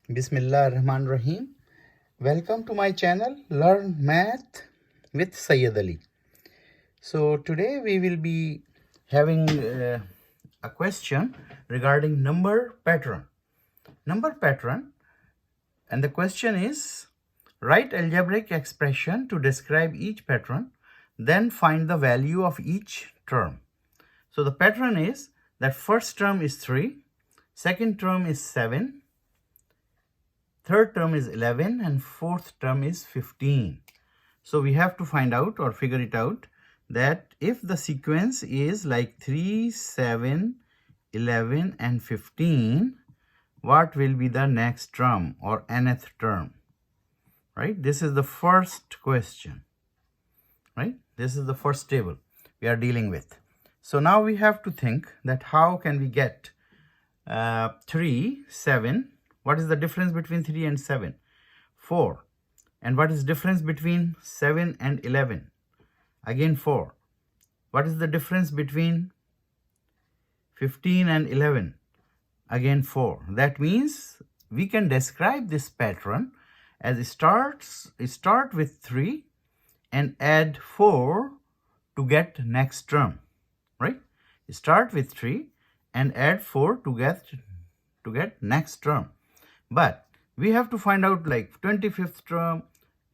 Bismillah Rahman Rahim. Welcome to my channel Learn Math with Syed Ali. So today we will be having a question regarding number pattern. Number pattern, and the question is, write algebraic expression to describe each pattern, then find the value of each term. So the pattern is that first term is 3, second term is 7, third term is 11, and fourth term is 15. So we have to find out or figure it out that if the sequence is like 3, 7, 11, and 15, what will be the next term or nth term, right? This is the first question, right? This is the first table we are dealing with. So now we have to think that how can we get 3, 7, what is the difference between 3 and 7? 4. And what is the difference between 7 and 11? Again 4. What is the difference between 15 and 11? Again 4. That means we can describe this pattern as start with 3 and add 4 to get next term, right? Start with 3 and add 4 to get next term. But we have to find out like 25th term,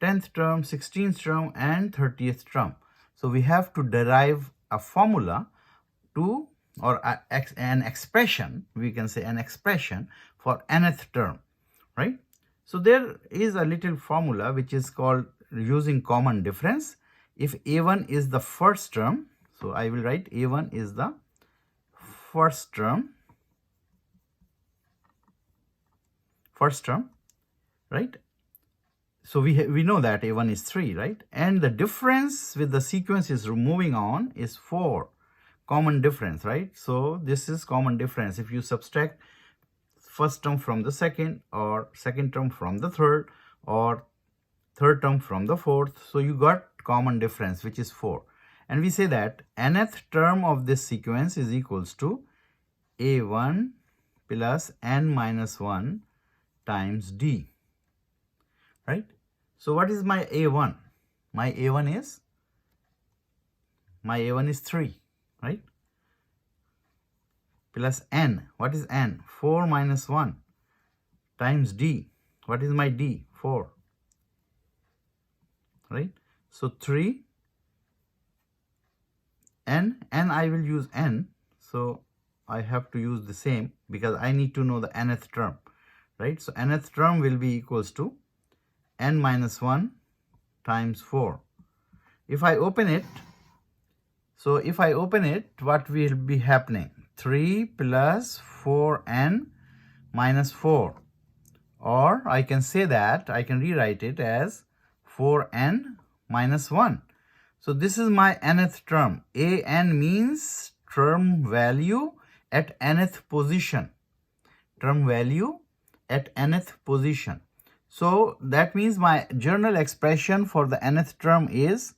10th term, 16th term, and 30th term. So we have to derive a formula to, or an expression, we can say an expression for nth term, right? So there is a little formula which is called using common difference. If A1 is the first term, so I will write A1 is the first term, right? So we know that A1 is 3, right? And the difference with the sequence is moving on is 4, common difference, right? So this is common difference. If you subtract first term from the second, or second term from the third, or third term from the fourth, so you got common difference, which is 4. And we say that nth term of this sequence is equals to A1 plus n minus 1 times D, right? So what is my A1? My A1 is 3, right? Plus n. What is n? 4 minus 1 times D. What is my D? 4, right? So 3, n, I will use n. So I have to use the same because I need to know the nth term, right? So nth term will be equals to n minus 1 times 4. If I open it, what will be happening? 3 plus 4n minus 4. Or I can say that, I can rewrite it as 4n minus 1. So this is my nth term. An means term value at nth position. Term value at nth position. So that means my general expression for the nth term is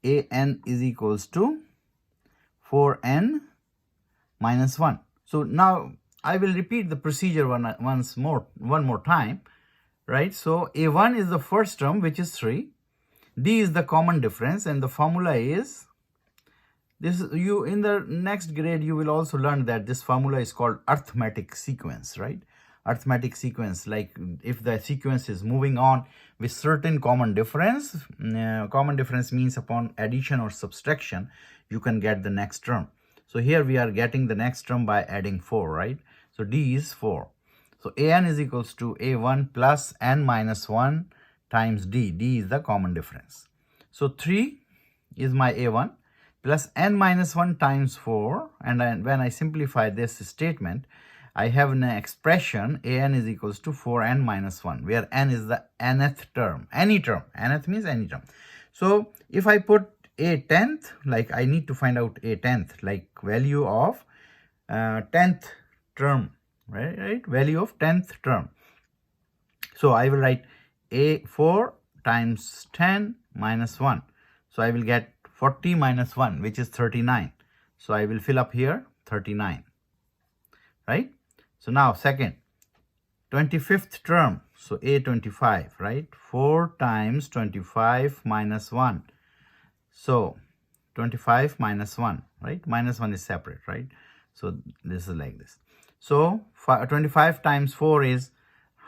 an is equals to 4n minus 1. So now I will repeat the procedure one more time, right? So A1 is the first term, which is 3. D is the common difference, and the formula is this. You in the next grade you will also learn that this formula is called arithmetic sequence, right? Arithmetic sequence, like if the sequence is moving on with certain common difference, common difference means upon addition or subtraction you can get the next term. So here we are getting the next term by adding 4, right? So D is 4. So An is equals to A1 plus n minus 1 times D. D is the common difference. So 3 is my A1 plus n minus 1 times 4. And when I simplify this statement, I have an expression An is equals to 4n minus 1, where n is the nth term, any term. Nth means any term. So if I put a 10th, like I need to find out a 10th, like value of 10th term, right? Value of 10th term. So I will write A4 times 10 minus 1. So I will get 40 minus 1, which is 39. So I will fill up here 39, right? So now second, 25th term, so A25, right? 4 times 25 minus 1. So 25 minus 1, right? Minus 1 is separate, right? So this is like this. So 25 times 4 is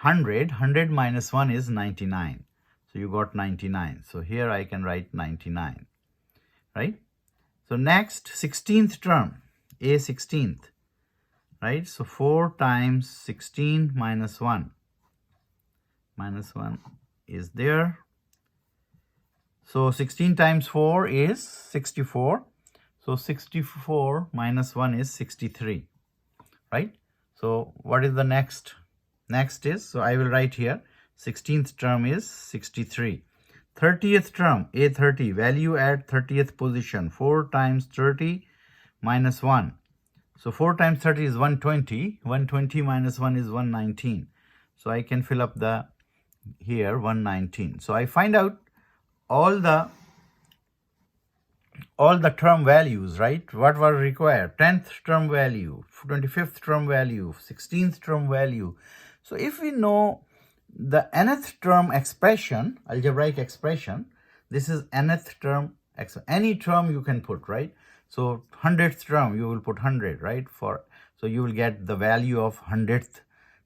100. 100 minus 1 is 99. So you got 99. So here I can write 99, right? So next, 16th term, A 16th, right? So 4 times 16 minus 1. Minus 1 is there. So 16 times 4 is 64. So 64 minus 1 is 63, right? So what is the next? Next is, so I will write here, 16th term is 63. 30th term, A30, value at 30th position, 4 times 30 minus 1. So 4 times 30 is 120. 120 minus 1 is 119. So I can fill up the, here 119. So I find out all the term values, right? What were required? 10th term value, 25th term value, 16th term value. So if we know the nth term expression, algebraic expression, this is nth term, any term you can put, right? So 100th term, you will put 100, right? So you will get the value of 100th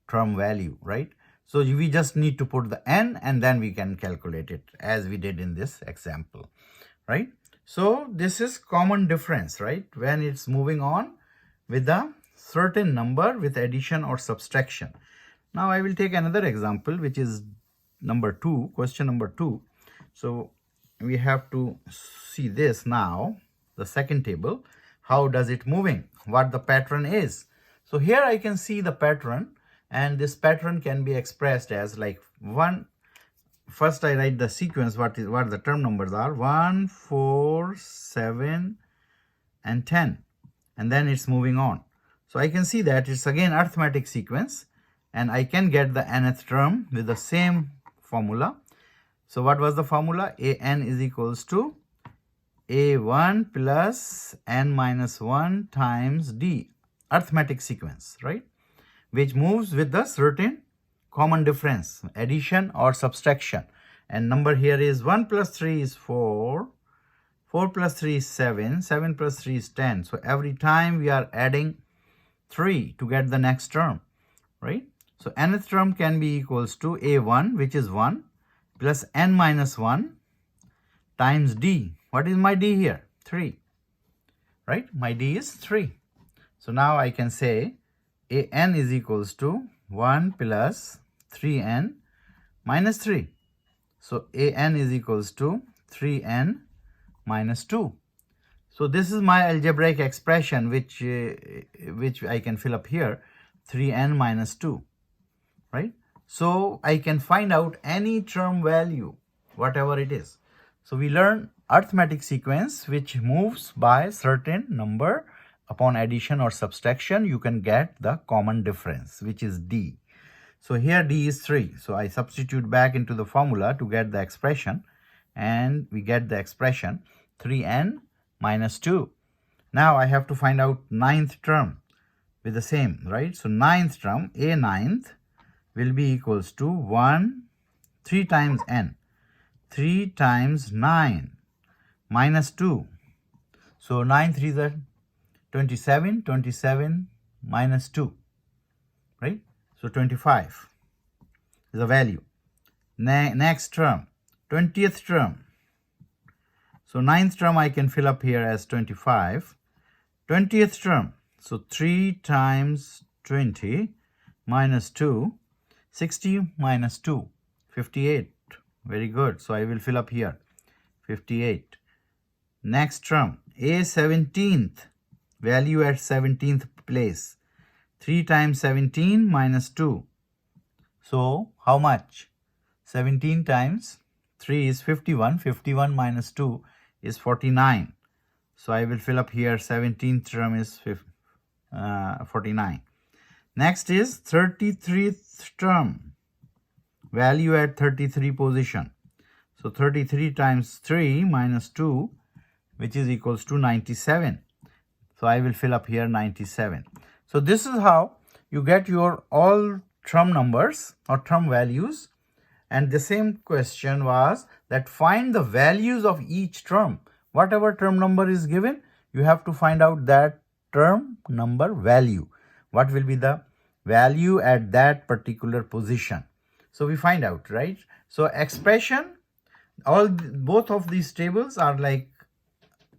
term value, right? So we just need to put the n and then we can calculate it as we did in this example, right? So this is common difference, right? When it's moving on with a certain number with addition or subtraction. Now I will take another example, which is number 2, question number 2. So we have to see this now, the second table. How does it moving? What the pattern is? So here I can see the pattern, and this pattern can be expressed as like 1. First I write the sequence, what the term numbers are, 1, 4, 7, and 10. And then it's moving on. So I can see that it's again arithmetic sequence, and I can get the nth term with the same formula. So what was the formula? An is equals to A1 plus n minus 1 times D, arithmetic sequence, right? Which moves with the certain common difference, addition or subtraction. And number here is 1 plus 3 is 4, 4 plus 3 is 7, 7 plus 3 is 10. So every time we are adding 3 to get the next term, right? So nth term can be equals to A1, which is 1, plus n minus 1 times D. What is my D here? 3, right? My D is 3. So now I can say An is equals to 1 plus 3n minus 3. So An is equals to 3n minus 2. So this is my algebraic expression, which I can fill up here, 3n minus 2, right? So I can find out any term value, whatever it is. So we learn arithmetic sequence, which moves by certain number. Upon addition or subtraction, you can get the common difference, which is D. So here D is 3. So I substitute back into the formula to get the expression, and we get the expression 3n minus 2. Now I have to find out 9th term with the same, right? So 9th term, A 9th, will be equals to 3 times n. 3 times 9 minus 2. So 9 3s are 27, 27 minus 2, right? So 25 is the value. Next term, 20th term. So 9th term I can fill up here as 25. 20th term, so 3 times 20 minus 2, 60 minus 2, 58. Very good. So I will fill up here 58. Next term, A 17th, value at 17th place. 3 times 17 minus 2. So how much? 17 times 3 is 51. 51 minus 2 is 49. So I will fill up here 17th term is 49. Next is 33rd term, value at 33 position. So 33 times 3 minus 2, which is equals to 97. So I will fill up here 97. So this is how you get your all term numbers or term values, and the same question was that find the values of each term. Whatever term number is given, you have to find out that term number value. What will be the value at that particular position? So we find out, right? So expression, both of these tables are like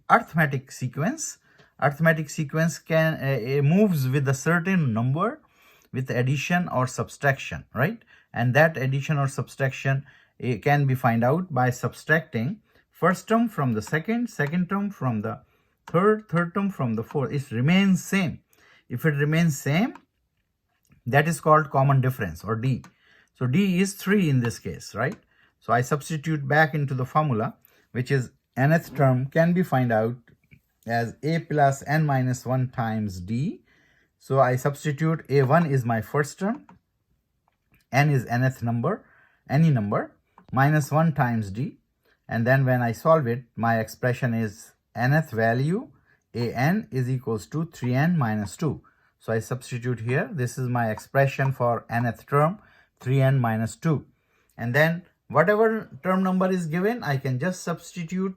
arithmetic sequence. Arithmetic sequence can moves with a certain number with addition or subtraction, right? And that addition or subtraction can be find out by subtracting first term from the second term from the third term from the fourth. It remains same. If it remains same, that is called common difference, or D. So D is 3 in this case, right? So I substitute back into the formula, which is nth term can be find out as a plus n minus 1 times D. So I substitute a1 is my first term, n is nth number, any number, minus 1 times D. And then when I solve it, my expression is nth value, an is equals to 3n minus 2. So I substitute here, this is my expression for nth term, 3n minus 2. And then whatever term number is given, I can just substitute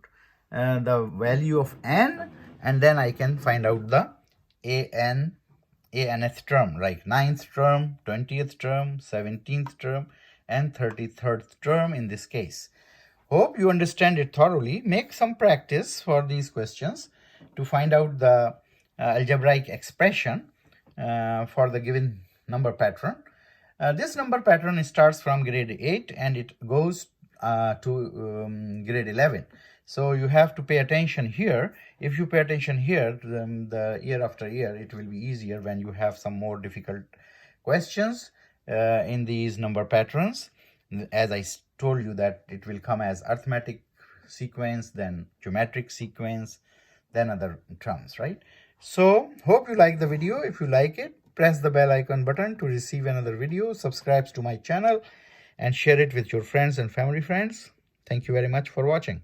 the value of n, and then I can find out the nth term, like 9th term, 20th term, 17th term, and 33rd term in this case. Hope you understand it thoroughly. Make some practice for these questions to find out the algebraic expression for the given number pattern. This number pattern starts from grade 8 and it goes to grade 11. So you have to pay attention here. If you pay attention here, the year after year, it will be easier when you have some more difficult questions in these number patterns. As I told you that it will come as arithmetic sequence, then geometric sequence, then other terms, right? So hope you like the video. If you like it, press the bell icon button to receive another video, subscribe to my channel, and share it with your friends and family friends. Thank you very much for watching.